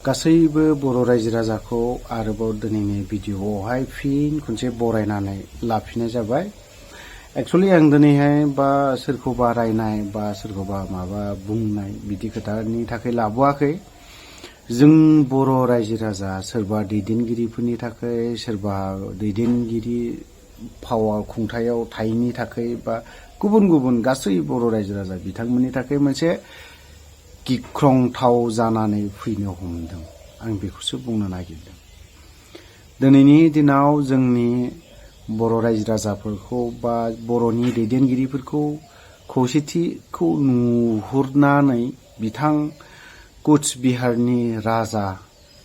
गासैबो बर' रायजो राजाखौ आरोबाव दिनैनि भिडिअआवहाय फिन खनसे बरायनानै लाफिननाय जाबाय। एक्चुअली आं दिनैहाय बा सोरखौबा रायनाय बा सोरखौबा माबा बुंनाय बिदि खोथानि थाखाय लाबोआखै। जों बर' रायजो राजा सोरबा दैदेनगिरिफोरनि थाखाय सोरबा दैदेनगिरि फावा खुंथायाव थायैनि थाखाय बा गुबुन गुबुन गासै बर' रायजो राजा बिथांमोननि थाखाय मोनसे गिख्रंथाव जानानै फैनो हमदों। आं बेखौसो बुंनो नागिरदों। दिनैनि दिनाव जोंनि बर' रायजो राजाफोरखौ बा बर'नि दैदेनगिरिफोरखौ खौसेथिखौ नुहुरनानै बिथां कुच बिहारनि राजा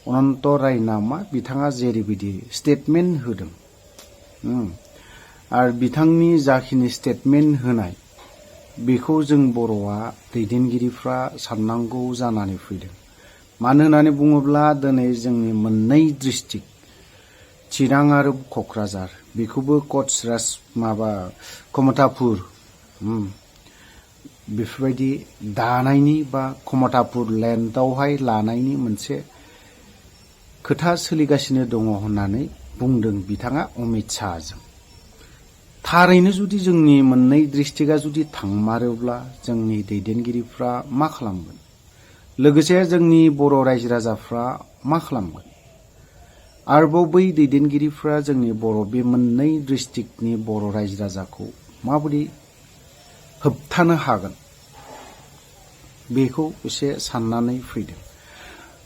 अनन्त राय नामा बिथाङा जेरैबायदि स्टेटमेन्ट होदों आरो बिथांनि जाखिनि स्टेटमेन्ट होनाय बेखौ जों बर'आ दैदेनगिरिफ्रा साननांगौ जानानै फैदों। मानो होननानै बुङोब्ला दिनै जोंनि मोननै डिस्ट्रिक्ट चिरां आरो क'क्राझार बेखौबो कचराज कमतापुर बेफोरबायदि दानायनि बा कमतापुर लेन्डआवहाय लानायनि मोनसे खोथा सोलिगासिनो दङ होननानै बुंदों बिथाङा अमित शाहजों। थारैनो जुदि जोंनि मोननै डिस्ट्रिक्टआ जुदि थांमारोब्ला जोंनि दैदेनगिरिफ्रा मा खालामगोन? लोगोसे जोंनि बर' रायजो राजाफ्रा मा खालामगोन? आरोबाव बै दैदेनगिरिफ्रा जोंनि बर' बे मोननै डिस्ट्रिक्टनि बर' रायजो राजाखौ माबोरै होबथानो हागोन? बेखौ एसे साननानै फैदों।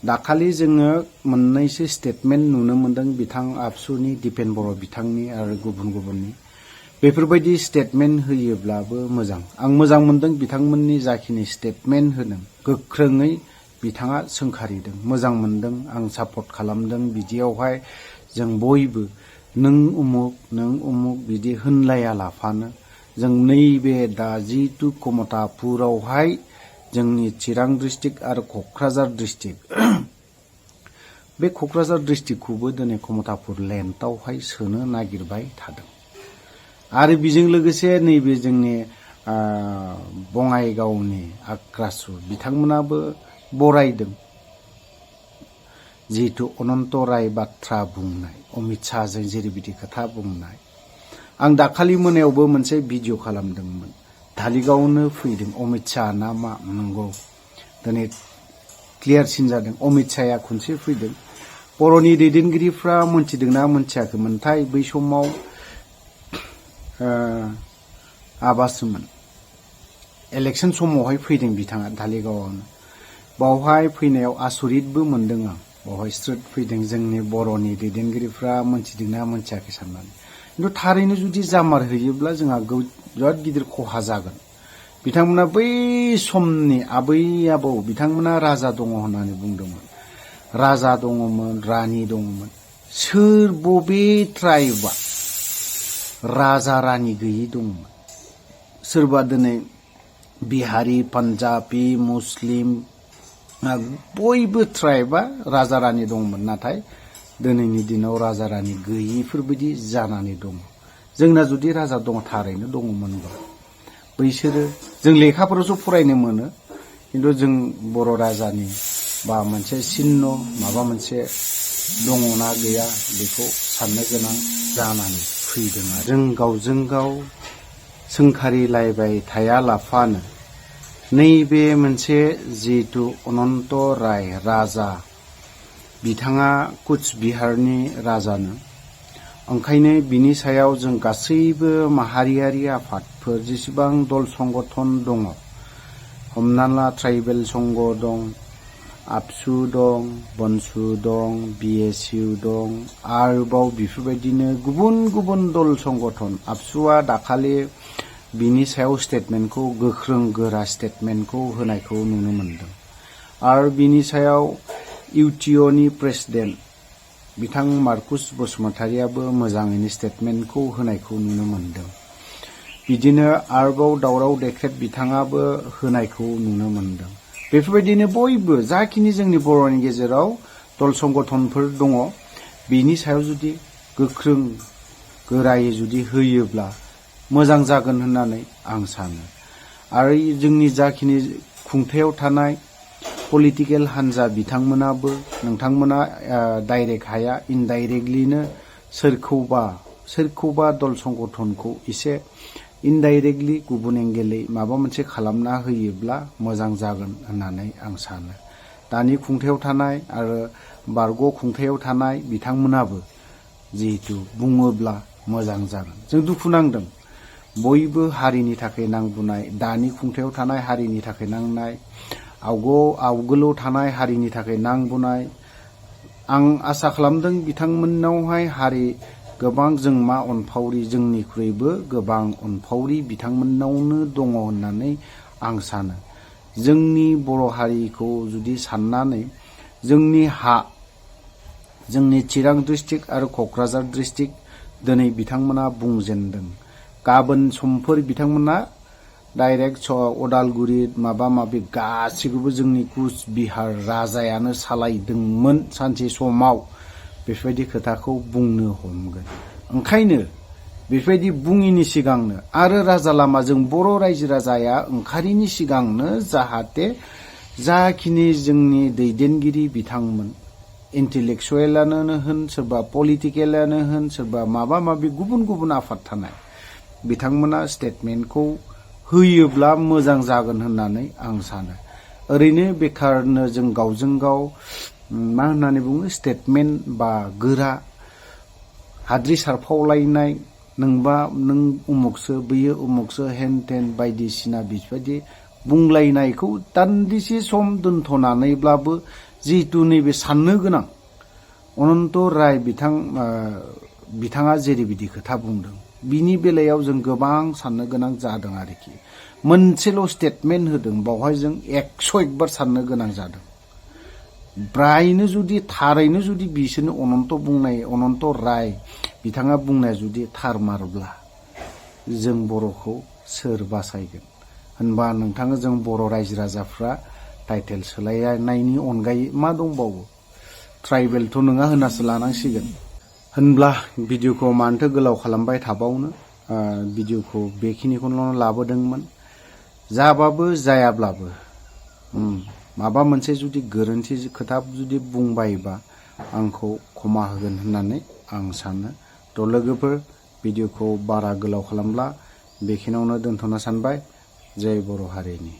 दाखालि जोङो मोननैसो स्टेटमेन्ट नुनो मोनदों बिथां आबसुनि दिपेन बर' बिथांनि आरो गुबुन गुबुननि। बेफोरबायदि स्टेटमेन्ट होयोब्लाबो मोजां। आं मोजां मोनदों बिथांमोननि जाखिनि स्टेटमेन्ट होदों गोख्रोङै बिथाङा सोंखारिदों। मोजां मोनदों, आं सापर्ट खालामदों। बिदियावहाय जों बयबो नों उमुक बिदि होनलाया लाफानो जों नैबे दा जितु कमतापुरावहाय जोंनि चिरां डिस्ट्रिक्ट आरो क'क्राझार डिस्ट्रिक्ट बे क'क्राझार डिस्ट्रिक्टखौबो दिनै कमतापुर लेन्डआवहाय सोनो नागिरबाय थादों। आरो बेजों लोगोसे नैबे जोंनि बङाइगावनि आग्रासु बिथांमोनाबो बरायदों जिहेतु अनन्त राय बाथ्रा बुंनाय अमित शाहजों जेरैबायदि खोथा बुंनाय। आं दाखालि मोनायावबो मोनसे भिडिअ खालामदोंमोन। धालिगावनो फैदों अमित शाह ना मा नंगौ दिनै क्लियारसिन जादों। अमित शाहया खनसे फैदों। बर'नि दैदेनगिरिफ्रा मोनथिदोंना मोनथियाखैमोनथाय बै समाव आबासोमोन इलेक्सन समावहाय फैदों बिथाङा धालिगावआवनो। बावहाय फैनायाव आसरितबो मोनदों आं। बावहाय स्ट्रेट फैदों। जोंनि बर'नि दैदेनगिरिफ्रा मोनथिदोंना मोनथियाखै साननानै। खिन्थु थारैनो जुदि जामार होयोब्ला जोंहा बिराद गिदिर खहा जागोन। बिथांमोना बै समनि आबै आबौ बिथांमोना राजा दङ होननानै बुंदोंमोन। राजा दङमोन, रानि दङमोन। सोर बबे ट्राइबा राजा रानि गैयि दङमोन? सोरबा दिनै बिहारि, पान्जाबि, मुस्लिम बयबो ट्राइबा राजा रानि दङमोन। नाथाय दिनैनि दिनाव राजा रानि गैयिफोरबायदि जानानै दङ। जोंना जुदि राजा दङ थारैनो दङमोनबा बैसोरो जों लेखाफोरावसो फरायनो मोनो। खिन्थु जों बर' राजानि बा मोनसे चिह्न माबा मोनसे दङना गैया बेखौ साननो गोनां जानानै फैदों। आरो जों गावजों गाव सोंखारिलायबाय थायालाफानो नैबे मोनसे जिहेतु अनन्त राय राजा बिथाङा कुच बिहारनि राजानो ओंखायनो बिनि सायाव जों गासैबो माहारियारि आफादफोर जेसेबां दल संगठन दङ, हमना ला ट्राइबेल संघ दं, आबसु दं, बनसु दं, बिएसइउ दं, आरोबाव बेफोरबायदिनो गुबुन गुबुन दल संगठन। आबसुआ दाखालि बिनि सायाव स्टेटमेन्टखौ गोख्रों गोरा स्टेटमेन्टखौ होनायखौ नुनो मोनदों। आरो बिनि सायाव इउटिअनि प्रेसिडेन्ट बिथां मार्कुस बसुमतारियाबो मोजाङैनो स्टेटमेन्टखौ होनायखौ नुनो मोनदों। बिदिनो आरोबाव दावराव देख्रेब बिथाङाबो होनायखौ नुनो मोनदों। बेफोरबायदिनो बयबो जाखिनि जोंनि बर'नि गेजेराव दल संगठनफोर दङ बिनि सायाव जुदि गोख्रों गोरायै जुदि होयोब्ला मोजां जागोन होननानै आं सानो। आरो जोंनि जाखिनि खुंथायाव थानाय पलिटिकेल हान्जा बिथांमोनाबो नोंथांमोना डाइरेक्ट हाया इनडाइरेक्टलिनो सोरखौबा दल संगठनखौ एसे इनडाइरेक्टलि गुबुन एंगेलै माबा मोनसे खालामना होयोब्ला मोजां जागोन होननानै आं सानो। दानि खुंथायाव थानाय आरो बारग' खुंथायाव थानाय बिथांमोनाबो जिहेतु बुङोब्ला मोजां जागोन। जों दुखु नांदों बयबो हारिनि थाखाय नांबोनाय, दानि खुंथायाव थानाय हारिनि थाखाय नांनाय, आवगोलाव थानाय हारिनि थाखाय नांबोनाय। आं आसा खालामदों बिथांमोननावहाय हारि गोबां जों मा अनफावरि जोंनिख्रुइबो गोबां अनफावरि बिथांमोननावनो दङ होननानै आं सानो। जोंनि बर' हारिखौ जुदि साननानै जोंनि चिरां डिस्ट्रिक्ट आरो क'क्राझार डिस्ट्रिक्ट दिनै बिथांमोना बुंजेनदों, गाबोन समफोर बिथांमोना डाइरेक्ट अदालगुरि माबा माबि गासिखौबो जोंनि कुचबिहार राजायानो सालायदोंमोन सानसे समाव बेफोरबायदि खोथाखौ बुंनो हमगोन। ओंखायनो बेफोरबायदि बुङिनि सिगांनो आरो राजा लामाजों बर' रायजो राजाया ओंखारिनि सिगांनो जाहाथे जाखिनि जोंनि दैदेनगिरि बिथांमोन, इन्टेलेक्सुवेलानो होन, सोरबा पलिटिकेलानो होन, सोरबा माबा माबि गुबुन गुबुन आफाद थानाय बिथांमोना स्टेटमेन्टखौ होयोब्ला मोजां जागोन होननानै आं सानो। ओरैनो बेखारनो जों गावजों गाव मा होननानै बुङो स्टेटमेन्ट बा गोरा हाद्रि सारफावलायनाय, नों उमुकसो बैयो उमुकसो हेन टेन बायदिसिना बेबायदि बुंलायनायखौ दान्दिसे सम दोनथ'नानैब्लाबो जिहेतु नैबे साननो गोनां अनन्त राय बिथाङा जेरैबायदि खोथा बुंदों बिनि बेलायाव जों गोबां साननो गोनां जादों आरोखि। मोनसेल' स्टेटमेन्ट होदों, बावहाय जों 101 बार साननो गोनां जादों। थारैनो जुदि बिसोरनो अनन्त राय बिथाङा बुंनाया जुदि थारमारब्ला जों बर'खौ सोर बासायगोन होनबा नोंथाङा जों बर' रायजो राजाफ्रा टाइटेल सोलायनायनि अनगायै मा दंबावो? ट्राइबेलथ' नङा होनासो लानांसिगोन। होनब्ला भिडिअखौ मानोथो गोलाव खालामबाय थाबावनो, भिडिअखौ बेखिनिखौनो लाबोदोंमोन। जाबाबो जायाब्लाबो माबा मोनसे जुदि गोरोन्थि खोथा जुदि बुंबायबा आंखौ क्षमा होगोन होननानै आं सानो। थ' लोगोफोर, भिडिअखौ बारा गोलाव खालामब्ला बेखिनियावनो दोनथ'नो सानबाय। जय बर' हारिनि।